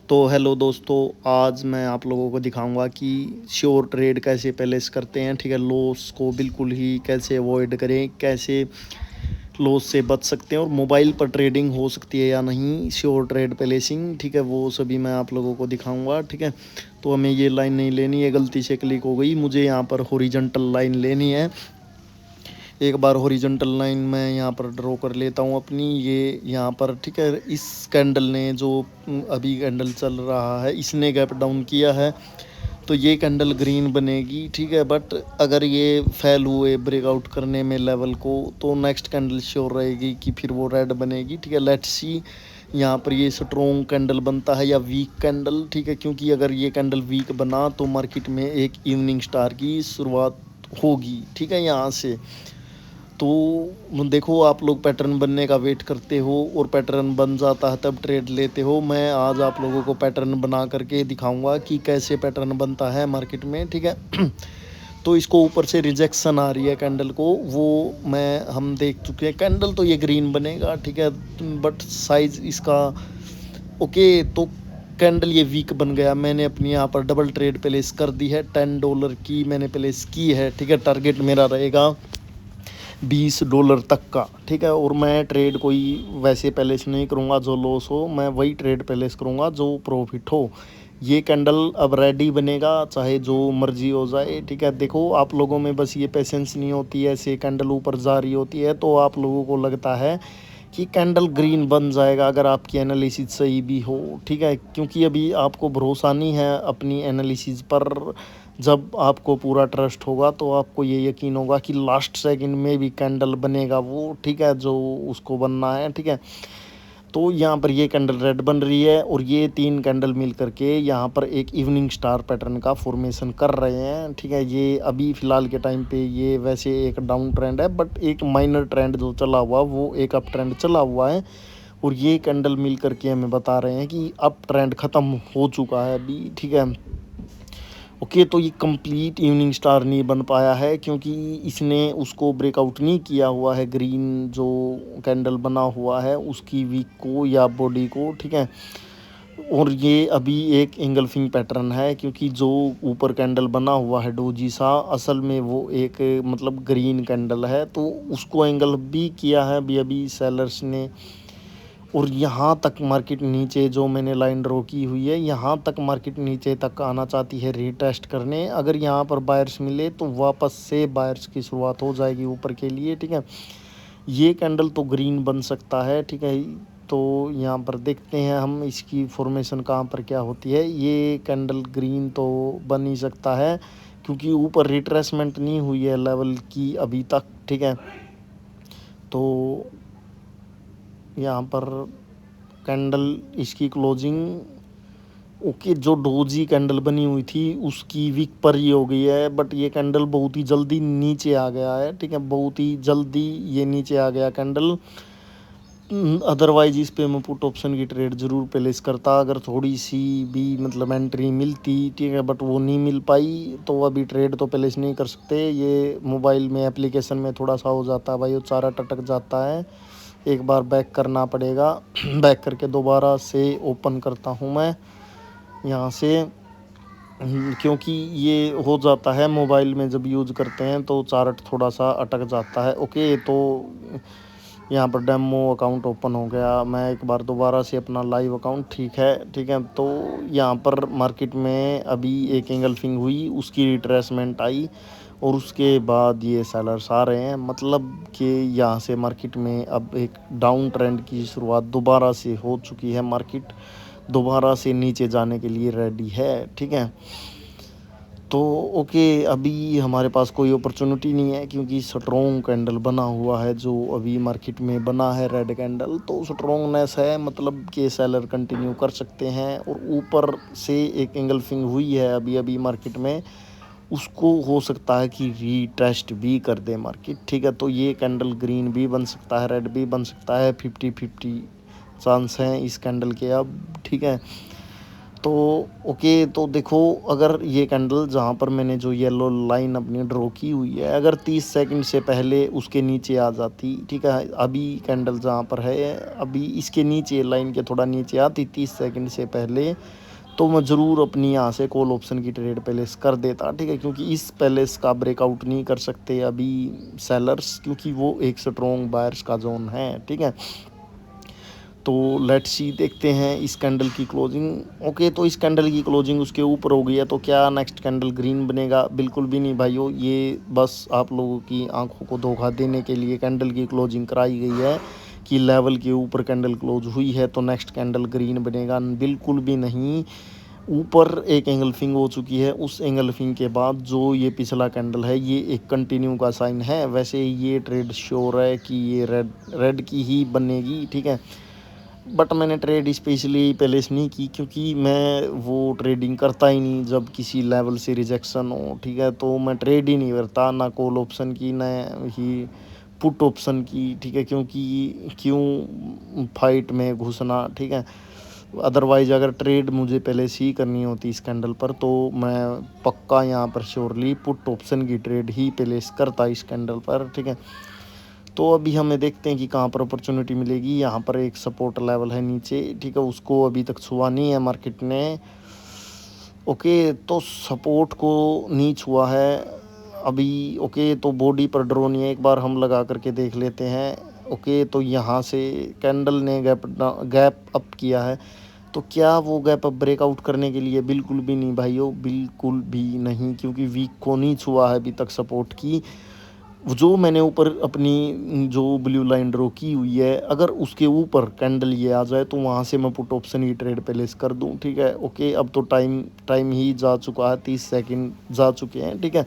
तो हेलो दोस्तों, आज मैं आप लोगों को दिखाऊंगा कि श्योर ट्रेड कैसे प्लेस करते हैं। ठीक है, लॉस को बिल्कुल ही कैसे अवॉइड करें, कैसे लॉस से बच सकते हैं और मोबाइल पर ट्रेडिंग हो सकती है या नहीं, श्योर ट्रेड प्लेसिंग। ठीक है, वो सभी मैं आप लोगों को दिखाऊंगा। ठीक है, तो हमें ये लाइन नहीं लेनी है, गलती से क्लिक हो गई। मुझे यहाँ पर हॉरिजॉन्टल लाइन लेनी है। एक बार हॉरिजॉन्टल लाइन मैं यहाँ पर ड्रॉ कर लेता हूँ अपनी, ये यहाँ पर। ठीक है, इस कैंडल ने जो अभी कैंडल चल रहा है, इसने गैप डाउन किया है, तो ये कैंडल ग्रीन बनेगी। ठीक है, बट अगर ये फेल हुए ब्रेकआउट करने में लेवल को, तो नेक्स्ट कैंडल श्योर रहेगी कि फिर वो रेड बनेगी। ठीक है, लेट्स सी यहाँ पर ये स्ट्रॉन्ग कैंडल बनता है या वीक कैंडल। ठीक है, क्योंकि अगर ये कैंडल वीक बना तो मार्केट में एक इवनिंग स्टार की शुरुआत होगी। ठीक है, यहाँ से तो देखो, आप लोग पैटर्न बनने का वेट करते हो और पैटर्न बन जाता है तब ट्रेड लेते हो। मैं आज आप लोगों को पैटर्न बना करके दिखाऊंगा कि कैसे पैटर्न बनता है मार्केट में। ठीक है तो इसको ऊपर से रिजेक्शन आ रही है कैंडल को, वो हम देख चुके हैं। कैंडल तो ये ग्रीन बनेगा, ठीक है, बट साइज इसका ओके। तो कैंडल ये वीक बन गया। मैंने अपनी यहाँ पर डबल ट्रेड प्लेस कर दी है, $10 की मैंने प्लेस की है। ठीक है, टारगेट मेरा रहेगा $20 तक का। ठीक है, और मैं ट्रेड कोई वैसे प्लेस नहीं करूँगा जो लॉस हो, मैं वही ट्रेड प्लेस करूँगा जो प्रॉफिट हो। ये कैंडल अब रेडी बनेगा, चाहे जो मर्जी हो जाए। ठीक है, देखो, आप लोगों में बस ये पेशेंस नहीं होती है। ऐसे कैंडल ऊपर जा रही होती है तो आप लोगों को लगता है कि कैंडल ग्रीन बन जाएगा, अगर आपकी एनालिसिस सही भी हो। ठीक है, क्योंकि अभी आपको भरोसा नहीं है अपनी एनालिसिस पर। जब आपको पूरा ट्रस्ट होगा तो आपको ये यकीन होगा कि लास्ट सेकंड में भी कैंडल बनेगा वो। ठीक है, जो उसको बनना है। ठीक है, तो यहाँ पर ये कैंडल रेड बन रही है और ये तीन कैंडल मिल करके यहाँ पर एक इवनिंग स्टार पैटर्न का फॉर्मेशन कर रहे हैं। ठीक है, ये अभी फ़िलहाल के टाइम पे ये वैसे एक डाउन ट्रेंड है, बट एक माइनर ट्रेंड जो चला हुआ वो एक अप ट्रेंड चला हुआ है। और ये कैंडल मिल करके हमें बता रहे हैं कि अप ट्रेंड ख़त्म हो चुका है अभी। ठीक है, ओके। तो ये कंप्लीट इवनिंग स्टार नहीं बन पाया है क्योंकि इसने उसको ब्रेकआउट नहीं किया हुआ है, ग्रीन जो कैंडल बना हुआ है उसकी वीक को या बॉडी को। ठीक है, और ये अभी एक एंगल्फिंग पैटर्न है, क्योंकि जो ऊपर कैंडल बना हुआ है डोजी सा, असल में वो एक मतलब ग्रीन कैंडल है, तो उसको एंगल भी किया है अभी अभी सेलर्स ने। और यहाँ तक मार्केट नीचे जो मैंने लाइन ड्रॉ की हुई है, यहाँ तक मार्केट नीचे तक आना चाहती है रीटेस्ट करने। अगर यहाँ पर बायर्स मिले तो वापस से बायर्स की शुरुआत हो जाएगी ऊपर के लिए। ठीक है, ये कैंडल तो ग्रीन बन सकता है। ठीक है, तो यहाँ पर देखते हैं हम इसकी फॉर्मेशन कहाँ पर क्या होती है। ये कैंडल ग्रीन तो बन ही सकता है क्योंकि ऊपर रिट्रेसमेंट नहीं हुई है लेवल की अभी तक। ठीक है, तो यहाँ पर कैंडल इसकी क्लोजिंग ओके, जो डोजी कैंडल बनी हुई थी उसकी वीक पर ही हो गई है, बट ये कैंडल बहुत ही जल्दी नीचे आ गया है। ठीक है, बहुत ही जल्दी ये नीचे आ गया कैंडल। अदरवाइज इस पे मैं पुट ऑप्शन की ट्रेड ज़रूर प्लेस करता, अगर थोड़ी सी भी मतलब एंट्री मिलती। ठीक है, बट वो नहीं मिल पाई तो अभी ट्रेड तो प्लेस नहीं कर सकते। ये मोबाइल में एप्लीकेशन में थोड़ा सा हो जाता है भाई, वो सारा टटक जाता है। एक बार बैक करना पड़ेगा बैक करके दोबारा से ओपन करता हूँ मैं यहाँ से। क्योंकि ये हो जाता है मोबाइल में जब यूज़ करते हैं तो चार्ट थोड़ा सा अटक जाता है। ओके, तो यहाँ पर डेमो अकाउंट ओपन हो गया। मैं एक बार दोबारा से अपना लाइव अकाउंट, ठीक है। ठीक है, तो यहाँ पर मार्केट में अभी एक एंगल्फिंग हुई, उसकी रिट्रेसमेंट आई और उसके बाद ये सेलर्स आ रहे हैं, मतलब कि यहाँ से मार्केट में अब एक डाउन ट्रेंड की शुरुआत दोबारा से हो चुकी है। मार्केट दोबारा से नीचे जाने के लिए रेडी है। ठीक है, तो ओके, अभी हमारे पास कोई अपॉर्चुनिटी नहीं है क्योंकि स्ट्रॉन्ग कैंडल बना हुआ है जो अभी मार्केट में बना है, रेड कैंडल। तो स्ट्रॉन्गनेस है, मतलब कि सेलर कंटिन्यू कर सकते हैं। और ऊपर से एक एंगल्फिंग हुई है अभी अभी मार्केट में, उसको हो सकता है कि रीटेस्ट भी कर दे मार्केट। ठीक है, तो ये कैंडल ग्रीन भी बन सकता है, रेड भी बन सकता है। 50-50 चांस हैं इस कैंडल के अब। ठीक है, तो ओके, तो देखो अगर ये कैंडल जहाँ पर मैंने जो येलो लाइन अपनी ड्रॉ की हुई है, अगर 30 सेकंड से पहले उसके नीचे आ जाती, ठीक है, अभी कैंडल जहाँ पर है, अभी इसके नीचे लाइन के थोड़ा नीचे आती 30 सेकंड से पहले, तो मैं ज़रूर अपनी यहाँ से कॉल ऑप्शन की ट्रेड प्लेस कर देता, ठीक है, क्योंकि इस प्लेस का ब्रेकआउट नहीं कर सकते अभी सेलर्स, क्योंकि वो एक स्ट्रॉन्ग बायर्स का जोन है, ठीक है। तो लेट्स सी, देखते हैं इस कैंडल की क्लोजिंग। ओके, तो इस कैंडल की क्लोजिंग उसके ऊपर हो गई है, तो क्या नेक्स्ट कैंडल ग्रीन बनेगा? बिल्कुल भी नहीं भाइयों, ये बस आप लोगों की आंखों को धोखा देने के लिए कैंडल की क्लोजिंग कराई गई है कि लेवल के ऊपर कैंडल क्लोज हुई है तो नेक्स्ट कैंडल ग्रीन बनेगा। बिल्कुल भी नहीं। ऊपर एक एंगल्फिंग हो चुकी है, उस एंगल्फिंग के बाद जो ये पिछला कैंडल है ये एक कंटिन्यू का साइन है। वैसे ये ट्रेड श्योर है कि ये रेड रेड की ही बनेगी, ठीक है, बट मैंने ट्रेड स्पेशली प्लेस नहीं की क्योंकि मैं वो ट्रेडिंग करता ही नहीं जब किसी लेवल से रिजेक्शन हो, ठीक है, तो मैं ट्रेड ही नहीं करता, ना कॉल ऑप्शन की ना ही पुट ऑप्शन की, ठीक है, क्योंकि क्यों फाइट में घुसना, ठीक है। अदरवाइज़ अगर ट्रेड मुझे पहले से ही करनी होती इस कैंडल पर तो मैं पक्का यहाँ पर श्योरली पुट ऑप्शन की ट्रेड ही प्लेस करता इस कैंडल पर, ठीक है। तो अभी हमें देखते हैं कि कहाँ पर अपॉर्चुनिटी मिलेगी। यहाँ पर एक सपोर्ट लेवल है नीचे, ठीक है, उसको अभी तक छुआ नहीं है मार्केट ने। ओके, तो सपोर्ट को नहीं छुआ है अभी। ओके, तो बॉडी पर ड्रो नहीं है, एक बार हम लगा करके देख लेते हैं। ओके, तो यहाँ से कैंडल ने गैप अप किया है, तो क्या वो गैप अप ब्रेकआउट करने के लिए? बिल्कुल भी नहीं भाइयों, बिल्कुल भी नहीं, क्योंकि वीक को नहीं छुआ है अभी तक सपोर्ट की। जो मैंने ऊपर अपनी जो ब्लू लाइन ड्रॉ की हुई है, अगर उसके ऊपर कैंडल ये आ जाए तो वहाँ से मैं पुट ऑप्शन ही ट्रेड प्लेस कर दूँ, ठीक है। ओके, अब तो टाइम टाइम ही जा चुका है, 30 सेकंड जा चुके हैं, ठीक है,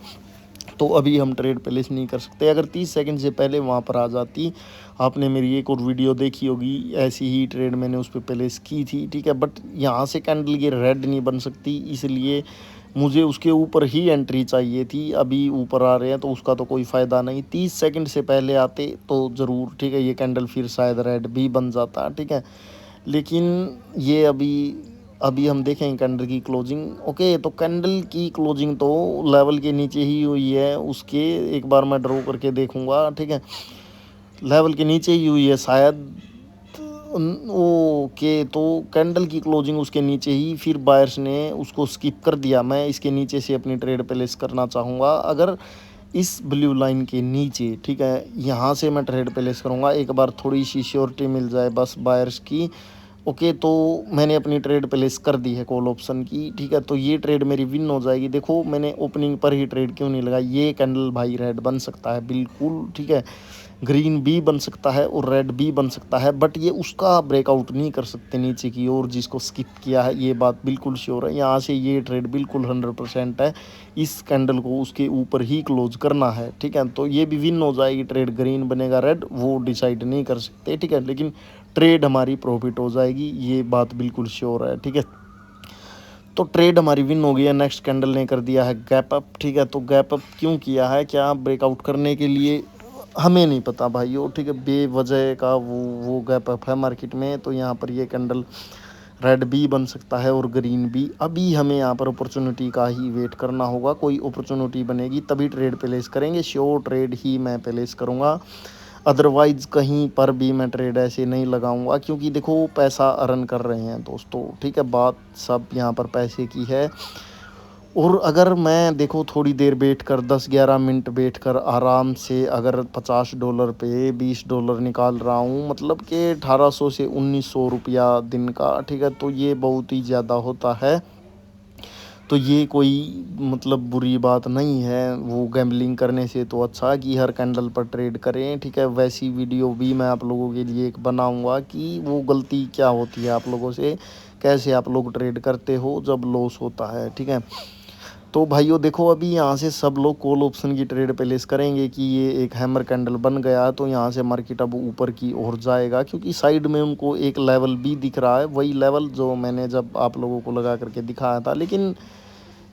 तो अभी हम ट्रेड प्लेस नहीं कर सकते। अगर 30 सेकंड से पहले वहाँ पर आ जाती, आपने मेरी एक और वीडियो देखी होगी, ऐसी ही ट्रेड मैंने उस पर प्लेस की थी, ठीक है, बट यहाँ से कैंडल ये रेड नहीं बन सकती, इसलिए मुझे उसके ऊपर ही एंट्री चाहिए थी। अभी ऊपर आ रहे हैं तो उसका तो कोई फ़ायदा नहीं, 30 सेकंड से पहले आते तो ज़रूर, ठीक है, ये कैंडल फिर शायद रेड भी बन जाता, ठीक है, लेकिन ये अभी अभी हम देखें कैंडल की क्लोजिंग। ओके, तो कैंडल की क्लोजिंग तो लेवल के नीचे ही हुई है उसके, एक बार मैं ड्रॉ करके देखूंगा, ठीक है, लेवल के नीचे ही हुई है शायद। ओके, तो कैंडल की क्लोजिंग उसके नीचे ही, फिर बायर्स ने उसको स्किप कर दिया। मैं इसके नीचे से अपनी ट्रेड प्लेस करना चाहूँगा, अगर इस ब्लू लाइन के नीचे, ठीक है, यहाँ से मैं ट्रेड प्लेस करूँगा, एक बार थोड़ी सी श्योरिटी मिल जाए बस बायर्स की। ओके, तो मैंने अपनी ट्रेड प्लेस कर दी है कॉल ऑप्शन की, ठीक है, तो ये ट्रेड मेरी विन हो जाएगी। देखो मैंने ओपनिंग पर ही ट्रेड क्यों नहीं लगाई, ये कैंडल भाई रेड बन सकता है बिल्कुल, ठीक है, ग्रीन भी बन सकता है और रेड भी बन सकता है, बट ये उसका ब्रेकआउट नहीं कर सकते नीचे की ओर जिसको स्किप किया है, ये बात बिल्कुल श्योर है। यहाँ से ये ट्रेड बिल्कुल 100% है, इस कैंडल को उसके ऊपर ही क्लोज करना है, ठीक है, तो ये भी विन हो जाएगी ट्रेड, ग्रीन बनेगा रेड वो डिसाइड नहीं कर सकते, ठीक है, लेकिन ट्रेड हमारी प्रॉफिट हो जाएगी, ये बात बिल्कुल श्योर है, ठीक है। तो ट्रेड हमारी विन हो गई है। नेक्स्ट कैंडल ने कर दिया है गैप अप, ठीक है, तो गैप अप क्यों किया है, क्या ब्रेकआउट करने के लिए? हमें नहीं पता भाइयों, ठीक है, बेवजह का वो गैप अप है मार्केट में, तो यहाँ पर ये कैंडल रेड भी बन सकता है और ग्रीन भी। अभी हमें यहाँ पर अपॉर्चुनिटी का ही वेट करना होगा, कोई अपॉर्चुनिटी बनेगी तभी ट्रेड प्लेस करेंगे, श्योर ट्रेड ही मैं प्लेस करूँगा, अदरवाइज़ कहीं पर भी मैं ट्रेड ऐसे नहीं लगाऊंगा, क्योंकि देखो पैसा अर्न कर रहे हैं दोस्तों, ठीक है, बात सब यहाँ पर पैसे की है। और अगर मैं देखो थोड़ी देर बैठ कर 10-11 मिनट बैठ कर आराम से अगर $50 पे $20 निकाल रहा हूँ, मतलब कि 1800 से 1900 रुपया दिन का, ठीक है, तो ये बहुत ही ज़्यादा होता है, तो ये कोई मतलब बुरी बात नहीं है, वो गैम्बलिंग करने से तो अच्छा कि हर कैंडल पर ट्रेड करें, ठीक है। वैसी वीडियो भी मैं आप लोगों के लिए एक बनाऊंगा कि वो गलती क्या होती है आप लोगों से, कैसे आप लोग ट्रेड करते हो जब लॉस होता है, ठीक है। तो भाइयों देखो अभी यहाँ से सब लोग कॉल ऑप्शन की ट्रेड प्लेस करेंगे कि ये एक हैमर कैंडल बन गया, तो यहाँ से मार्केट अब ऊपर की ओर जाएगा, क्योंकि साइड में उनको एक लेवल भी दिख रहा है, वही लेवल जो मैंने जब आप लोगों को लगा करके दिखाया था, लेकिन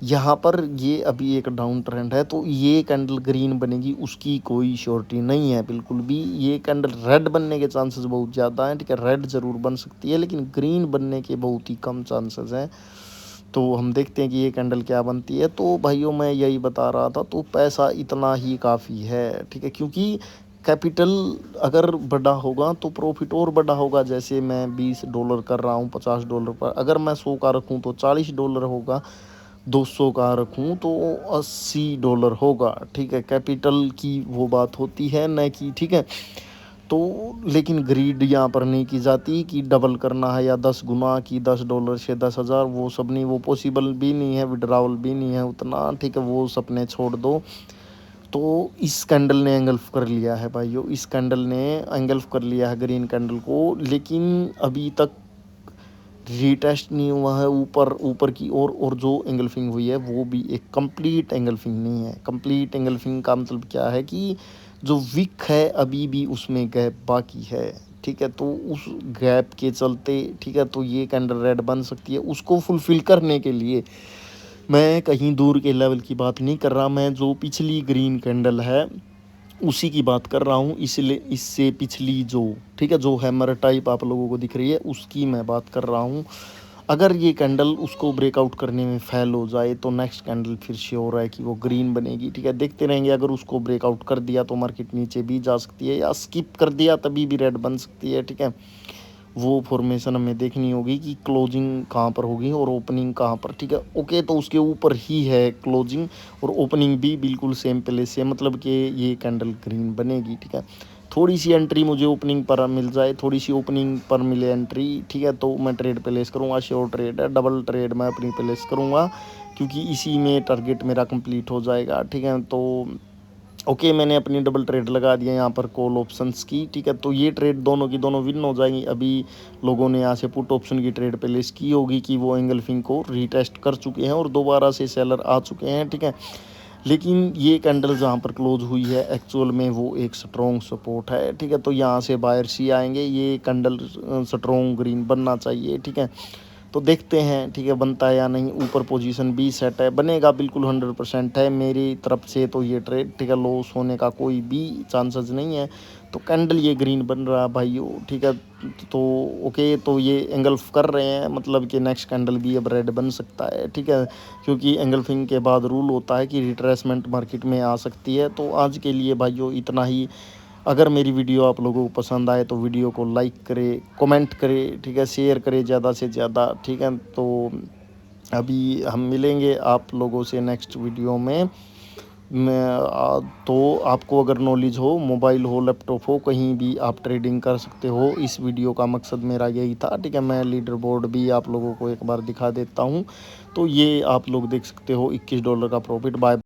यहाँ पर ये अभी एक डाउन ट्रेंड है, तो ये कैंडल ग्रीन बनेगी उसकी कोई श्योरिटी नहीं है बिल्कुल भी। ये कैंडल रेड बनने के चांसेस बहुत ज़्यादा हैं, ठीक है, रेड ज़रूर बन सकती है लेकिन ग्रीन बनने के बहुत ही कम चांसेस हैं। तो हम देखते हैं कि ये कैंडल क्या बनती है। तो भाइयों मैं यही बता रहा था, तो पैसा इतना ही काफ़ी है, ठीक है, क्योंकि कैपिटल अगर बड़ा होगा तो प्रॉफिट और बड़ा होगा। जैसे मैं $20 कर रहा हूँ $50 पर, अगर मैं 100 का रखूँ तो $40 होगा, 200 का रखूँ तो $80 होगा, ठीक है। कैपिटल की वो बात होती है न कि, ठीक है। तो लेकिन ग्रीड यहाँ पर नहीं की जाती कि डबल करना है या 10 गुना की $10 से 10,000, वो सब नहीं, वो पॉसिबल भी नहीं है, विड्रावल भी नहीं है उतना, ठीक है, वो सपने छोड़ दो। तो इस कैंडल ने एंगल्फ कर लिया है भाइयों, इस कैंडल ने एंगल्फ कर लिया है ग्रीन कैंडल को, लेकिन अभी तक रीटेस्ट नहीं हुआ है ऊपर ऊपर की और जो एंगल्फिंग हुई है वो भी एक कंप्लीट एंगल्फिंग नहीं है। कंप्लीट एंगल्फिंग का मतलब क्या है कि जो विक है अभी भी उसमें गैप बाकी है, ठीक है। तो उस गैप के चलते, ठीक है, तो ये कैंडल रेड बन सकती है। उसको फुलफिल करने के लिए मैं कहीं दूर के लेवल की बात नहीं कर रहा, मैं जो पिछली ग्रीन कैंडल है उसी की बात कर रहा हूँ, इसलिए इससे पिछली जो, ठीक है, जो हैमर टाइप आप लोगों को दिख रही है उसकी मैं बात कर रहा हूँ। अगर ये कैंडल उसको ब्रेकआउट करने में फेल हो जाए तो नेक्स्ट कैंडल फिर श्योर है कि वो ग्रीन बनेगी, ठीक है। देखते रहेंगे, अगर उसको ब्रेकआउट कर दिया तो मार्केट नीचे भी जा सकती है, या स्किप कर दिया तभी भी रेड बन सकती है, ठीक है। वो फॉर्मेशन हमें देखनी होगी कि क्लोजिंग कहाँ पर होगी और ओपनिंग कहाँ पर, ठीक है। ओके, तो उसके ऊपर ही है क्लोजिंग और ओपनिंग भी बिल्कुल सेम प्लेस से, मतलब कि ये कैंडल ग्रीन बनेगी, ठीक है। थोड़ी सी एंट्री मुझे ओपनिंग पर मिल जाए, थोड़ी सी ओपनिंग पर मिले एंट्री, ठीक है, तो मैं ट्रेड प्लेस करूँगा। श्योर ट्रेड है, डबल ट्रेड मैं अपनी प्लेस करूँगा, क्योंकि इसी में टारगेट मेरा कंप्लीट हो जाएगा, ठीक है। तो ओके, मैंने अपनी डबल ट्रेड लगा दिया यहाँ पर कॉल ऑप्शंस की, ठीक है। तो ये ट्रेड दोनों की दोनों विन हो जाएंगी। अभी लोगों ने यहाँ से पुट ऑप्शन की ट्रेड प्लेस की होगी कि वो एंगल्फिंग को रीटेस्ट कर चुके हैं और दोबारा से सेलर आ चुके हैं, ठीक है। लेकिन ये कैंडल जहाँ पर क्लोज हुई है एक्चुअल में वो एक स्ट्रॉन्ग सपोर्ट है, ठीक है। तो यहाँ से बायर्स ही आएंगे, ये कैंडल स्ट्रॉन्ग ग्रीन बनना चाहिए, ठीक है। तो देखते हैं, ठीक है, बनता है या नहीं। ऊपर पोजीशन भी सेट है, बनेगा बिल्कुल 100% है मेरी तरफ से। तो ये ट्रेड, ठीक है, लॉस होने का कोई भी चांसेस नहीं है। तो कैंडल ये ग्रीन बन रहा है भाइयों, ठीक है। तो ओके, तो ये एंगल्फ कर रहे हैं, मतलब कि नेक्स्ट कैंडल भी अब रेड बन सकता है, ठीक है, क्योंकि एंगल्फिंग के बाद रूल होता है कि रिट्रेसमेंट मार्केट में आ सकती है। तो आज के लिए भाइयों इतना ही। अगर मेरी वीडियो आप लोगों को पसंद आए तो वीडियो को लाइक करें, कमेंट करें, ठीक है, शेयर करें ज़्यादा से ज़्यादा, ठीक है। तो अभी हम मिलेंगे आप लोगों से नेक्स्ट वीडियो में। तो आपको अगर नॉलेज हो, मोबाइल हो, लैपटॉप हो, कहीं भी आप ट्रेडिंग कर सकते हो। इस वीडियो का मकसद मेरा यही था, ठीक है। मैं लीडर बोर्ड भी आप लोगों को एक बार दिखा देता हूँ। तो ये आप लोग देख सकते हो $21 का प्रॉफिट। बाय।